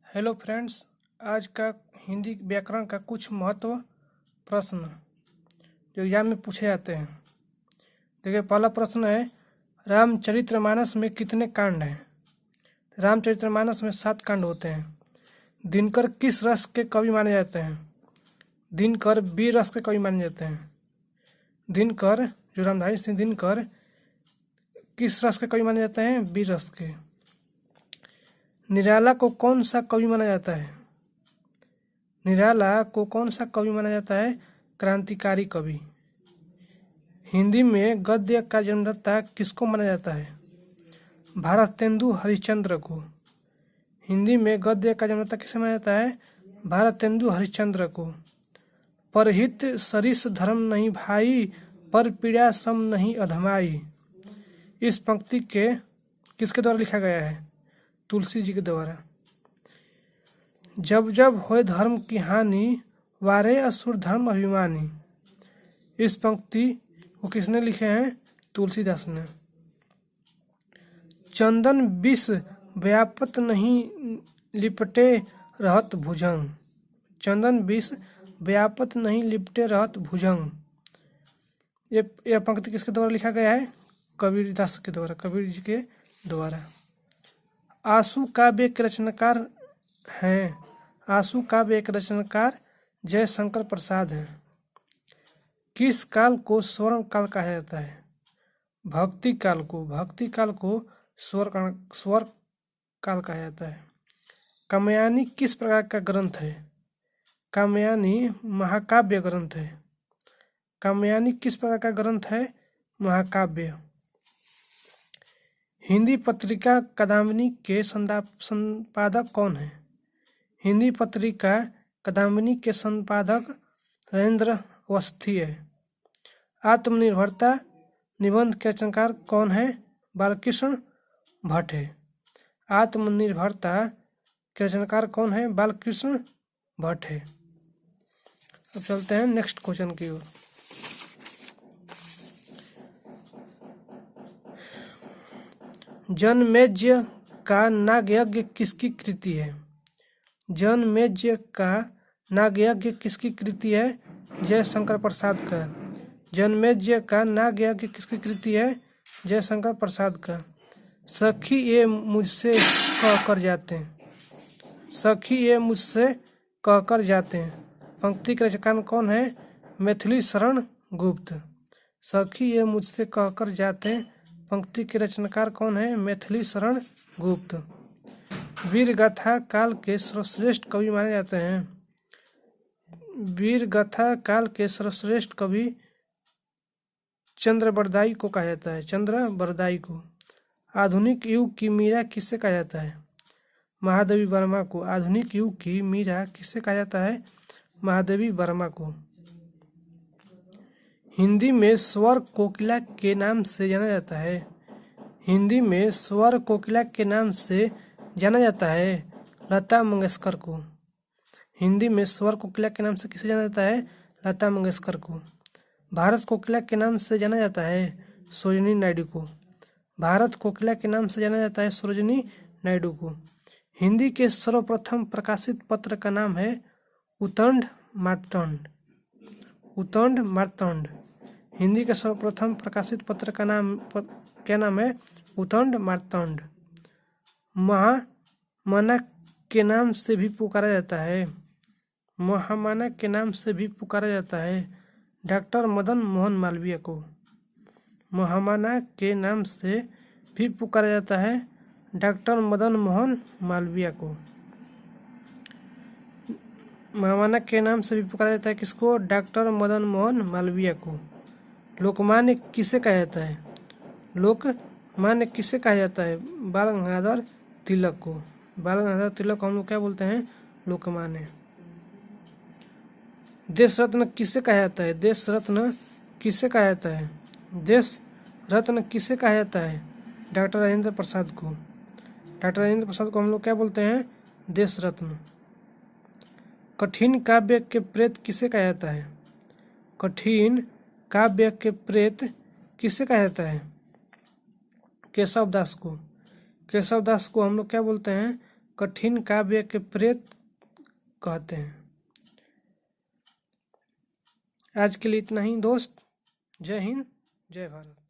Hello friends, आज का हिंदी व्याकरण का कुछ महत्व प्रश्न जो एग्जाम में पूछे जाते हैं। देखिए, पहला प्रश्न है, रामचरितमानस में कितने कांड हैं? रामचरितमानस में 7 कांड होते हैं। दिनकर किस रस के कवि माने जाते हैं? दिनकर वीर रस के कवि माने जाते हैं। दिनकर जो रामधारी सिंह दिनकर किस रस के कवि माने जाते हैं? वीर रस के। निराला को कौन सा कवि माना जाता है? निराला को कौन सा कवि माना जाता है? क्रांतिकारी कवि। हिंदी में गद्य का जन्मदाता किसको माना जाता है? भारतेंदु हरिश्चंद्र को। हिंदी में गद्य का जन्मदाता किसे माना जाता है? भारतेंदु हरिश्चंद्र को। परहित सरिस धर्म नहीं भाई, पर पीड़ा सम नहीं अधमाई। इस पंक्ति के किसके द्वारा लिखा गया है? तुलसी जी के द्वारा। जब जब होए धर्म की हानि, वारे असुर धर्म अभिमानी। इस पंक्ति को किसने लिखे हैं? तुलसीदास ने। चंदन विष व्यापत नहीं लिपटे रहत भुजंग। चंदन विष व्यापत नहीं लिपटे रहत भुजंग। यह पंक्ति किसके द्वारा लिखा गया है? कबीरदास के द्वारा, कबीर जी के द्वारा। आंसू काव्य के रचनाकार हैं। आंसू काव्य के रचनाकार जयशंकर प्रसाद हैं। किस काल को स्वर्ण काल कहा जाता है? भक्ति काल को। भक्ति काल को स्वर काल कहा जाता है। कामयानी किस प्रकार का ग्रंथ है? कामयानी महाकाव्य ग्रंथ है। कामयानी किस प्रकार का ग्रंथ है? महाकाव्य। हिंदी पत्रिका कादम्बिनी के संपादक कौन है? हिंदी पत्रिका कादम्बिनी के संपादक नरेंद्र अवस्थी है। आत्मनिर्भरता निबंध के रचनाकार कौन है? बालकृष्ण भट्ट है। आत्मनिर्भरता के रचनाकार कौन है? बालकृष्ण भट्ट है। अब चलते हैं नेक्स्ट क्वेश्चन की ओर। जनमेजय का नागयज्ञ किसकी कृति है? जनमेजय का नागयज्ञ किसकी कृति है? जयशंकर प्रसाद का। जनमेजय का नागयज्ञ किसकी कृति है? जयशंकर प्रसाद का। सखी ये मुझसे कह कर जाते हैं। सखी ये मुझसे कह कर जाते हैं। पंक्ति के रचनाकार कौन है? मैथिली शरण गुप्त। सखी ये मुझसे कह कर जाते हैं। पंक्ति के रचनाकार कौन है? मैथिली शरण गुप्त। वीर गाथा काल के सर्वश्रेष्ठ कवि माने जाते हैं। वीर गाथा काल के सर्वश्रेष्ठ कवि चंद्रबरदाई को कहा जाता है। चंद्रबरदाई को। आधुनिक युग की मीरा किससे कहा जाता है? महादेवी वर्मा को। आधुनिक युग की मीरा किससे कहा जाता है? महादेवी वर्मा को। हिंदी में स्वर कोकिला के नाम से जाना जाता है। हिंदी में स्वर कोकिला के नाम से जाना जाता है लता मंगेशकर को। हिंदी में स्वर कोकिला के नाम से किसे जाना जाता है? लता मंगेशकर को। भारत कोकिला के नाम से जाना जाता है सरोजिनी नायडू को। भारत कोकिला के नाम से जाना जाता है सरोजिनी नायडू को। हिंदी के सर्वप्रथम प्रकाशित पत्र का नाम है उद्दंड मार्तंड। उद्दंड मार्तंड। हिंदी के सर्वप्रथम प्रकाशित पत्र का नाम क्या नाम है? उद्दंड मार्तंड। महामना के नाम से भी पुकारा जाता है। महामना के नाम से भी पुकारा जाता है डॉक्टर मदन मोहन मालवीय को। महामना के नाम से भी पुकारा जाता है डॉक्टर मदन मोहन मालवीय को। महामना के नाम से भी पुकारा जाता है किसको? डॉक्टर मदन मोहन मालवीय को। लोकमान्य किसे कहा जाता है? लोकमान्य किसे कहा जाता है? बाल गंगाधर तिलक को। बाल गंगाधर तिलक को हम लोग क्या बोलते हैं? लोकमान्य। देश रत्न किसे कहा जाता है? देश रत्न किसे कहा जाता है? देश रत्न किसे कहा जाता है? डॉक्टर राजेंद्र प्रसाद को। डॉक्टर राजेंद्र प्रसाद को हम लोग क्या बोलते हैं? देश रत्न। कठिन काव्य के प्रेत किसे कहा जाता है? कठिन काव्य के प्रेत किसे कहा जाता है? केशव दास को। केशव दास को हम लोग क्या बोलते हैं? कठिन काव्य के प्रेत कहते हैं। आज के लिए इतना ही दोस्त। जय हिंद, जय भारत।